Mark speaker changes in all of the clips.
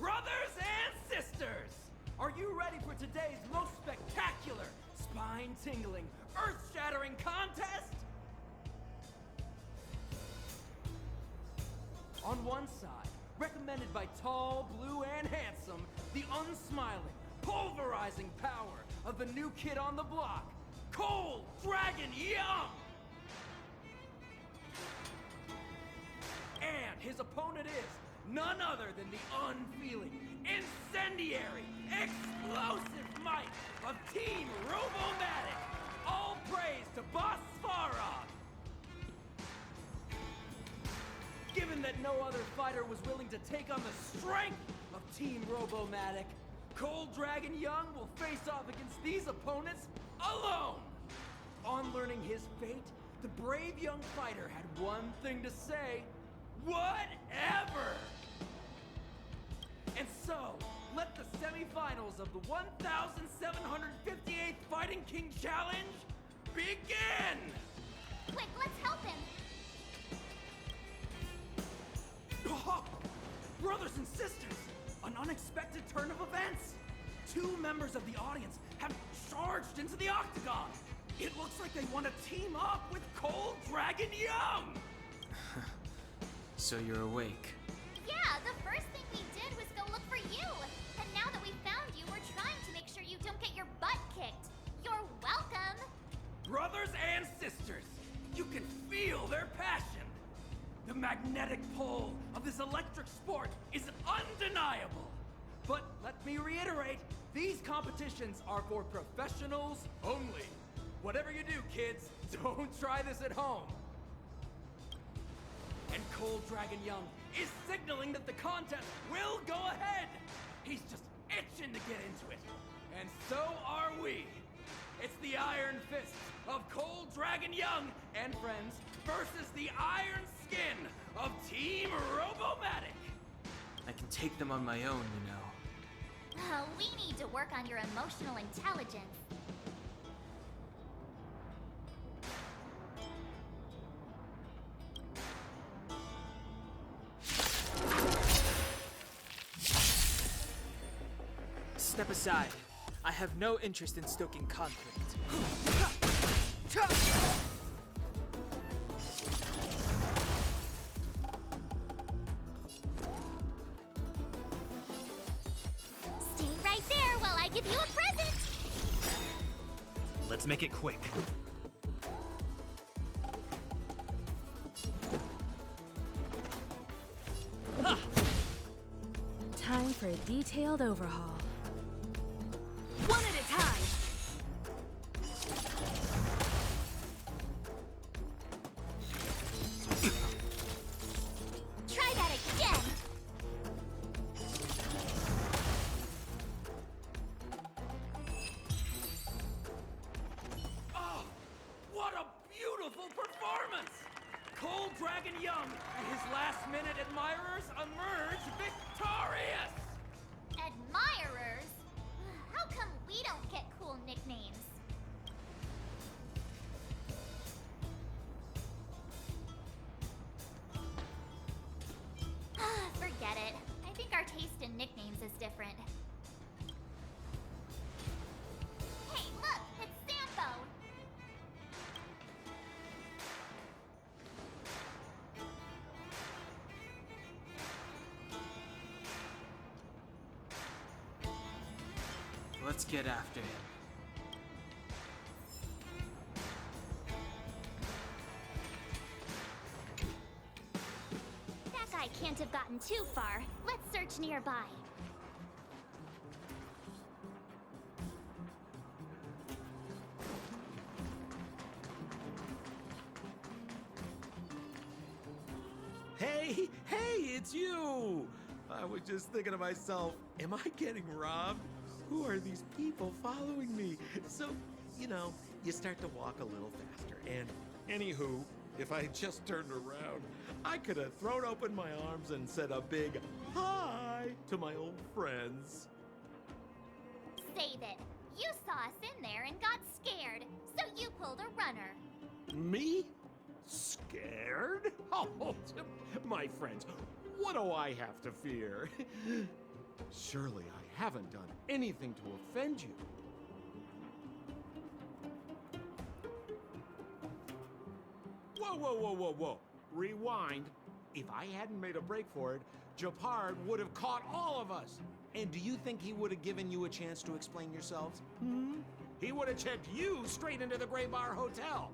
Speaker 1: Brothers and sisters, are you ready for today's most spectacular, spine-tingling, earth-shattering contest? On one side, recommended by tall, blue, and handsome, the unsmiling, pulverizing power of the new kid on the block, Cold Dragon Young! And his opponent is none other than the unfeeling, incendiary, explosive might of Team Robomatic! All praise to Boss Svarog! Given that no other fighter was willing to take on the strength of Team Robomatic, Cold Dragon Young will face off against these opponents alone! On learning his fate, the brave young fighter had one thing to say: whatever! And so, let the semifinals of the 1758th Fighting King Challenge begin!
Speaker 2: Quick, let's help him!
Speaker 1: Oh, brothers and sisters, an unexpected turn of events! Two members of the audience have charged into the octagon! It looks like they want to team up with Cold Dragon Young!
Speaker 3: So you're awake.
Speaker 2: Yeah, the first thing we did was go look for you! And now that we found you, we're trying to make sure you don't get your butt kicked! You're welcome!
Speaker 1: Brothers and sisters, you can feel their passion! The magnetic pull of this electric sport is undeniable! But let me reiterate, these competitions are for professionals only. Whatever you do, kids, don't try this at home. And Cold Dragon Young is signaling that the contest will go ahead. He's just itching to get into it. And so are we. It's the Iron Fist of Cold Dragon Young and friends versus the Iron Skin of Team Robomatic.
Speaker 3: I can take them on my own, you know.
Speaker 2: We need to work on your emotional intelligence.
Speaker 3: Step aside. I have no interest in stoking conflict.
Speaker 2: Stay right there while I give you a present!
Speaker 4: Let's make it quick.
Speaker 5: Time for a detailed overhaul. One at a time!
Speaker 2: Try that again!
Speaker 1: Oh, what a beautiful performance! Cold Dragon Young and his last-minute admirers emerge victorious!
Speaker 2: Admirers? How come we don't get cool nicknames? Forget it. I think our taste in nicknames is different. Hey, look! It's Sampo!
Speaker 3: Let's get after him.
Speaker 2: That guy can't have gotten too far. Let's search nearby.
Speaker 6: Hey, it's you! I was just thinking to myself, am I getting robbed? Who are these people following me? So, you start to walk a little faster. And anywho, if I just turned around, I could have thrown open my arms and said a big hi to my old friends.
Speaker 2: Save it. You saw us in there and got scared, so you pulled a runner.
Speaker 6: Me? Scared? Oh, my friends, what do I have to fear? Surely I haven't done anything to offend you. Whoa, whoa, whoa, whoa, whoa. Rewind. If I hadn't made a break for it, Japard would have caught all of us. And do you think he would have given you a chance to explain yourselves? He would have checked you straight into the Gray Bar Hotel.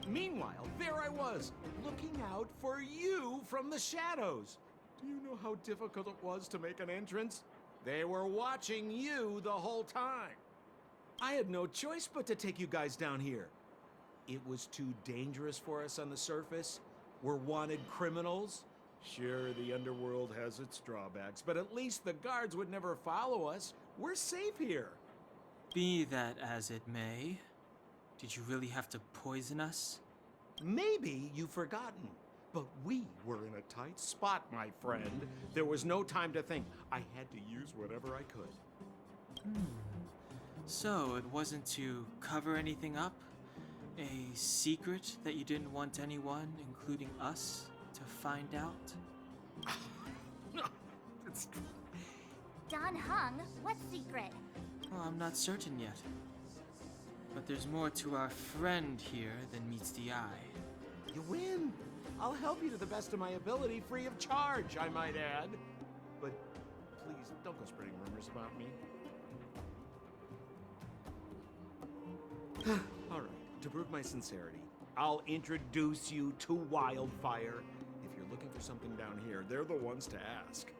Speaker 6: Meanwhile, there I was, looking out for you from the shadows. Do you know how difficult it was to make an entrance? They were watching you the whole time. I had no choice but to take you guys down here. It was too dangerous for us on the surface. We're wanted criminals. Sure, the underworld has its drawbacks, but at least the guards would never follow us. We're safe here.
Speaker 3: Be that as it may, did you really have to poison us?
Speaker 6: Maybe you've forgotten, but we were in a tight spot, my friend. There was no time to think. I had to use whatever I could.
Speaker 3: So it wasn't to cover anything up? A secret that you didn't want anyone, including us, to find out?
Speaker 6: It's...
Speaker 2: Don Hung, what secret?
Speaker 3: Well, I'm not certain yet. But there's more to our friend here than meets the eye.
Speaker 6: You win. I'll help you to the best of my ability, free of charge, I might add. But please, don't go spreading rumors about me. All right, to prove my sincerity, I'll introduce you to Wildfire. If you're looking for something down here, they're the ones to ask.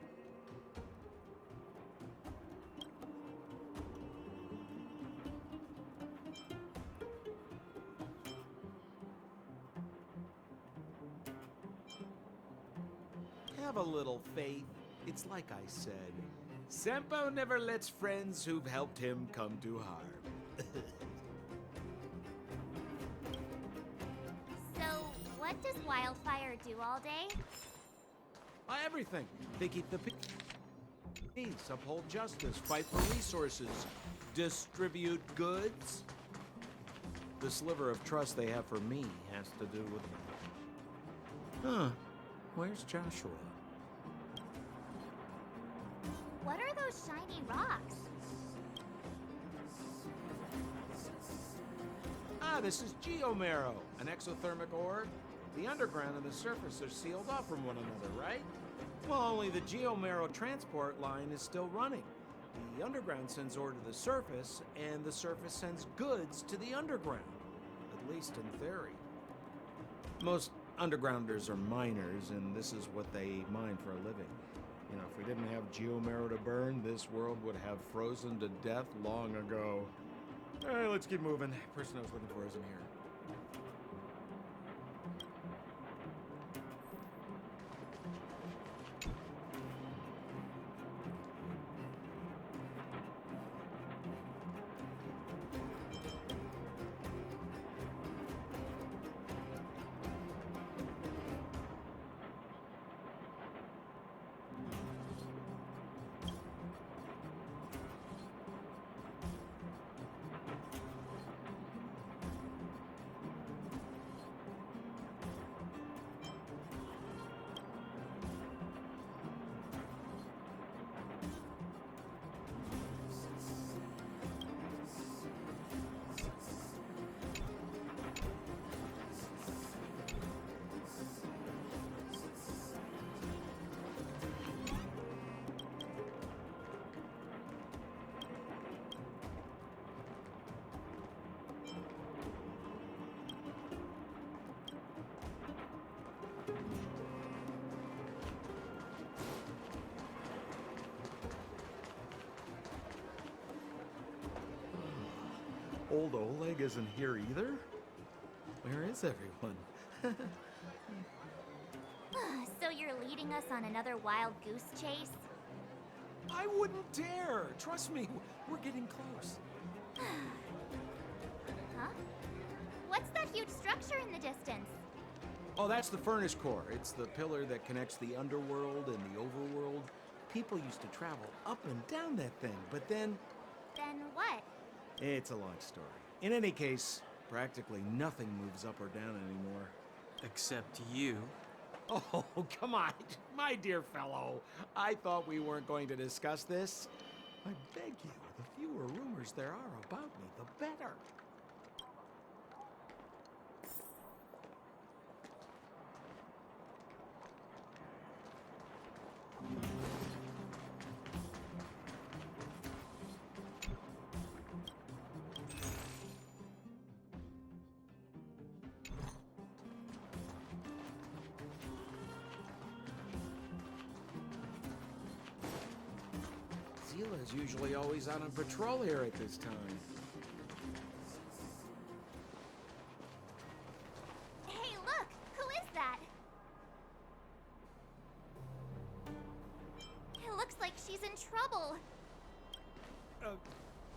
Speaker 6: Have a little faith. It's like I said, Senpo never lets friends who've helped him come to harm.
Speaker 2: So, what does Wildfire do all day?
Speaker 6: Everything. They keep the peace, uphold justice, fight for resources, distribute goods. The sliver of trust they have for me has to do with... Huh. Where's Joshua?
Speaker 2: What are those shiny rocks?
Speaker 6: This is Geomarrow, an exothermic ore. The underground and the surface are sealed off from one another, right? Well, only the Geomarrow transport line is still running. The underground sends ore to the surface, and the surface sends goods to the underground. At least in theory. Most undergrounders are miners, and this is what they mine for a living. You know, if we didn't have Geomarrow to burn, this world would have frozen to death long ago. All right, let's keep moving. The person I was looking for isn't here. Old Oleg isn't here either? Where is everyone?
Speaker 2: So you're leading us on another wild goose chase?
Speaker 6: I wouldn't dare! Trust me, we're getting close.
Speaker 2: Huh? What's that huge structure in the distance?
Speaker 6: Oh, that's the furnace core. It's the pillar that connects the underworld and the overworld. People used to travel up and down that thing, but then...
Speaker 2: Then what?
Speaker 6: It's a long story. In any case, practically nothing moves up or down anymore.
Speaker 3: Except you.
Speaker 6: Oh, come on, my dear fellow. I thought we weren't going to discuss this. I beg you, the fewer rumors there are about me, the better. Zila's usually always out on patrol here at this time.
Speaker 2: Hey, look! Who is that? It looks like she's in trouble.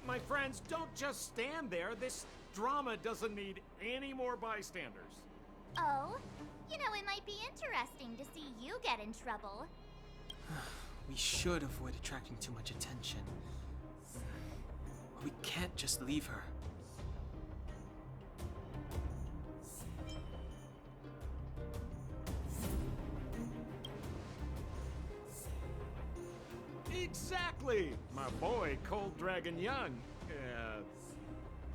Speaker 4: My friends, don't just stand there. This drama doesn't need any more bystanders.
Speaker 2: Oh? You know, it might be interesting to see you get in trouble.
Speaker 3: We should avoid attracting too much attention. But we can't just leave her.
Speaker 4: Exactly! My boy, Cold Dragon Young.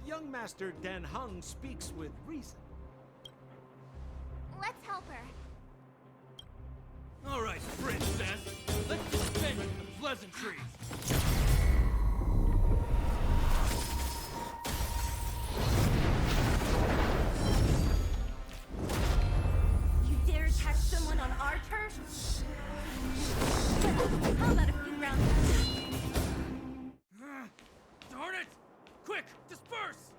Speaker 4: Young Master Dan Hung speaks with reason.
Speaker 2: Let's help her.
Speaker 1: All right, princess. Let's dispense with the pleasantries.
Speaker 5: You dare attack someone on our turf? How about a few rounds?
Speaker 1: Darn it! Quick, disperse!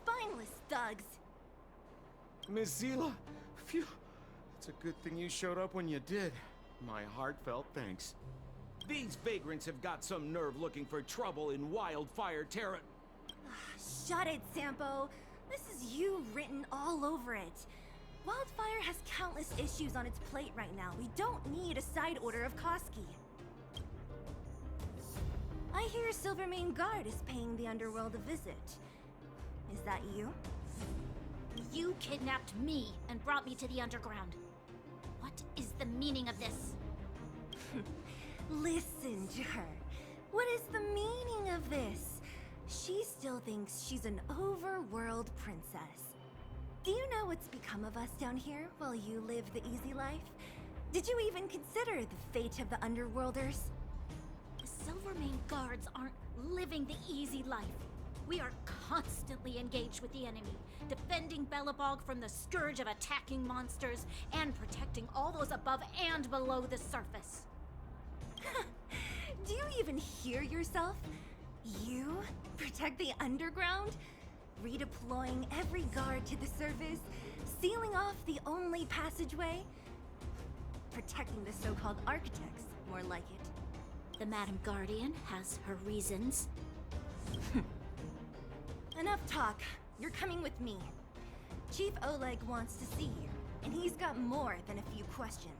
Speaker 5: Spineless thugs.
Speaker 6: Miss Zila, phew. It's a good thing you showed up when you did. My heartfelt thanks. These vagrants have got some nerve looking for trouble in Wildfire Terra.
Speaker 5: Shut it, Sampo. This is you written all over it. Wildfire has countless issues on its plate right now. We don't need a side order of Koski. I hear Silvermane Guard is paying the underworld a visit. Is that you?
Speaker 2: You kidnapped me and brought me to the underground. What is the meaning of this?
Speaker 5: Listen to her. What is the meaning of this? She still thinks she's an overworld princess. Do you know what's become of us down here while you live the easy life? Did you even consider the fate of the underworlders?
Speaker 2: The Silvermane Guards aren't living the easy life. We are constantly engaged with the enemy, defending Belobog from the scourge of attacking monsters and protecting all those above and below the surface.
Speaker 5: Do you even hear yourself? You protect the underground? Redeploying every guard to the surface? Sealing off the only passageway? Protecting the so-called architects, more like it.
Speaker 2: The Madam Guardian has her reasons.
Speaker 5: Enough talk. You're coming with me. Chief Oleg wants to see you, and he's got more than a few questions.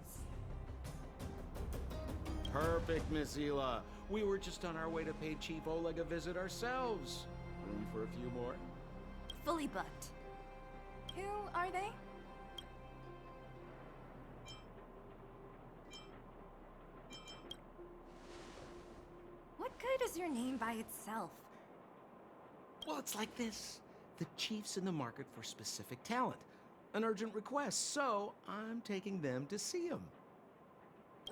Speaker 6: Perfect, Miss Zila. We were just on our way to pay Chief Oleg a visit ourselves. Room for a few more?
Speaker 5: Fully booked. Who are they? What good is your name by itself?
Speaker 6: Well, it's like this. The chief's in the market for specific talent. An urgent request, so I'm taking them to see him.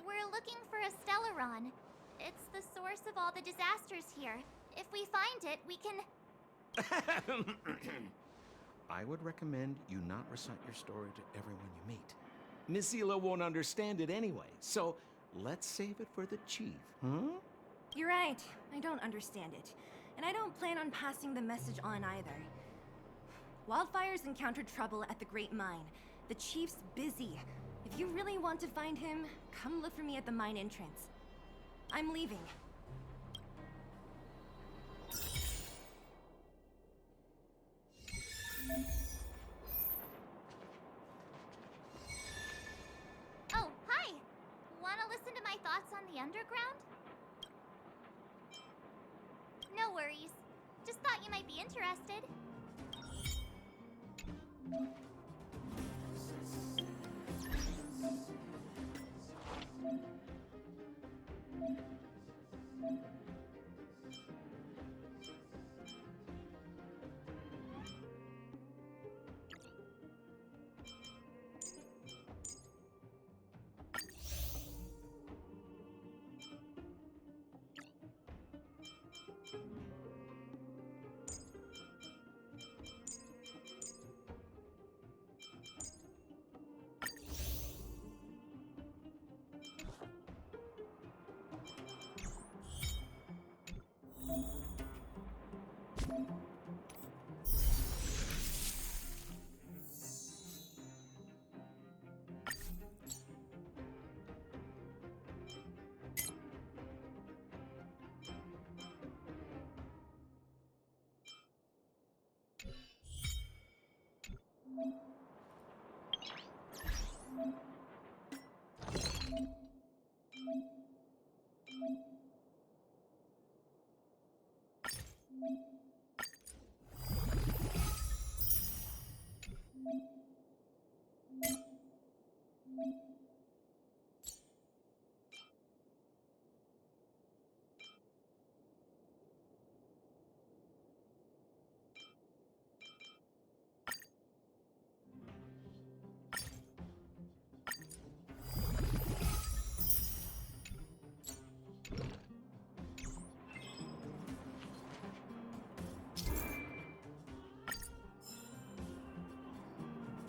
Speaker 2: We're looking for a Stellaron. It's the source of all the disasters here. If we find it, we can...
Speaker 6: I would recommend you not recite your story to everyone you meet. Miss Zila won't understand it anyway, so let's save it for the chief, huh?
Speaker 5: You're right. I don't understand it. And I don't plan on passing the message on either. Wildfire's encountered trouble at the Great Mine. The chief's busy. If you really want to find him, come look for me at the mine entrance. I'm leaving.
Speaker 2: Oh, hi! Wanna listen to my thoughts on the underground? No worries. Just thought you might be interested.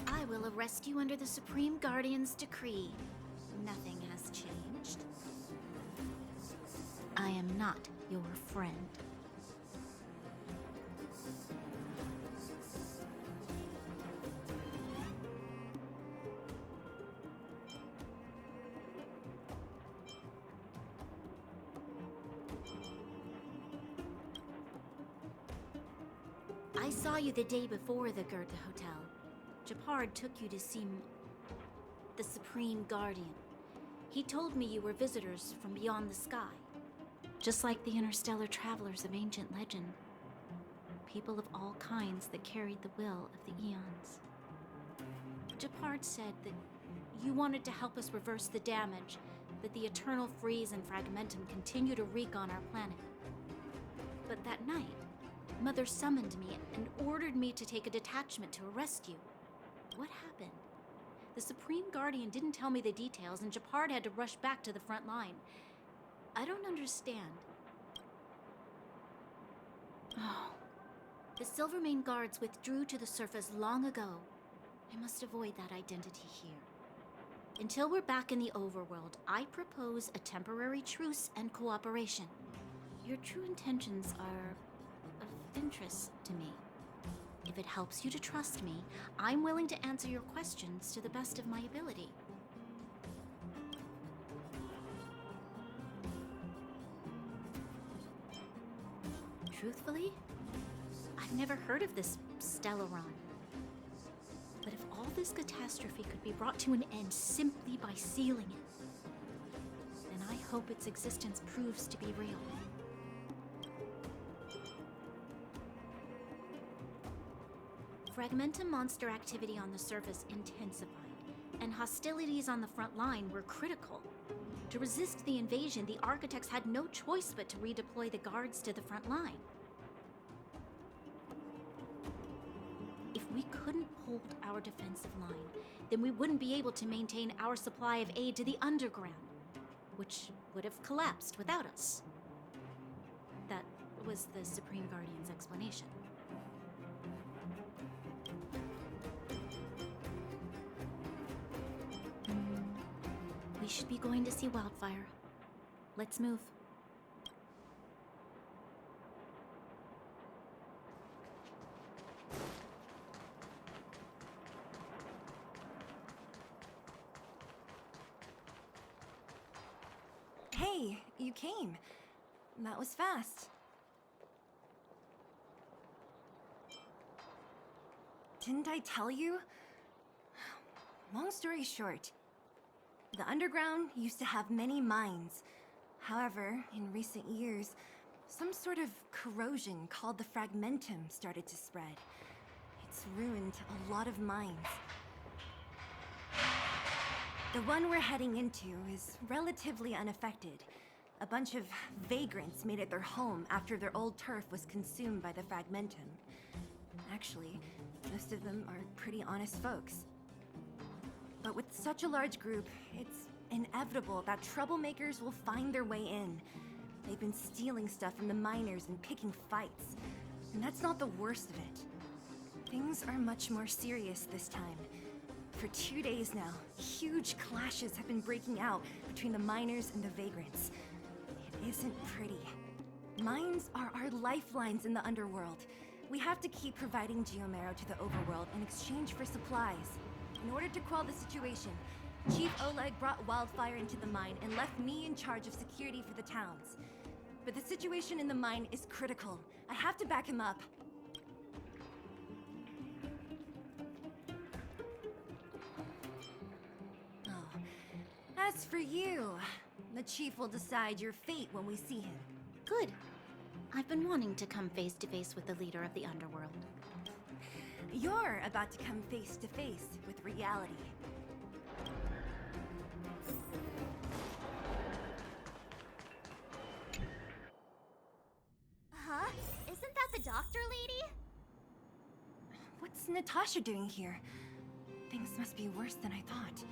Speaker 2: I will arrest you under the Supreme Guardian's decree. Nothing has changed. I am not your friend. I saw you the day before the Goethe Hotel. Japard took you to see the Supreme Guardian. He told me you were visitors from beyond the sky, just like the interstellar travelers of ancient legend. People of all kinds that carried the will of the eons. Japard said that you wanted to help us reverse the damage that the eternal freeze and fragmentum continue to wreak on our planet. But that night, Mother summoned me and ordered me to take a detachment to arrest you. What happened? The Supreme Guardian didn't tell me the details, and Japard had to rush back to the front line. I don't understand. Oh. The Silvermane guards withdrew to the surface long ago. I must avoid that identity here. Until we're back in the overworld, I propose a temporary truce and cooperation. Your true intentions are of interest to me. If it helps you to trust me, I'm willing to answer your questions to the best of my ability. Truthfully, I've never heard of this Stellaron. But if all this catastrophe could be brought to an end simply by sealing it, then I hope its existence proves to be real. Fragmentum monster activity on the surface intensified, and hostilities on the front line were critical. To resist the invasion, the architects had no choice but to redeploy the guards to the front line. If we couldn't hold our defensive line, then we wouldn't be able to maintain our supply of aid to the underground, which would have collapsed without us. That was the Supreme Guardian's explanation. We should be going to see Wildfire. Let's move.
Speaker 5: Hey, you came. That was fast. Didn't I tell you? Long story short, the underground used to have many mines. However, in recent years, some sort of corrosion called the fragmentum started to spread. It's ruined a lot of mines. The one we're heading into is relatively unaffected. A bunch of vagrants made it their home after their old turf was consumed by the fragmentum. Actually, most of them are pretty honest folks. But with such a large group, it's inevitable that troublemakers will find their way in. They've been stealing stuff from the miners and picking fights. And that's not the worst of it. Things are much more serious this time. For 2 days now, huge clashes have been breaking out between the miners and the vagrants. It isn't pretty. Mines are our lifelines in the underworld. We have to keep providing Geomarrow to the overworld in exchange for supplies. In order to quell the situation, Chief Oleg brought Wildfire into the mine and left me in charge of security for the towns. But the situation in the mine is critical. I have to back him up. Oh. As for you, the Chief will decide your fate when we see him.
Speaker 2: Good. I've been wanting to come face to face with the leader of the underworld.
Speaker 5: You're about to come face to face with reality.
Speaker 7: Huh? Isn't that the doctor lady?
Speaker 5: What's Natasha doing here? Things must be worse than I thought.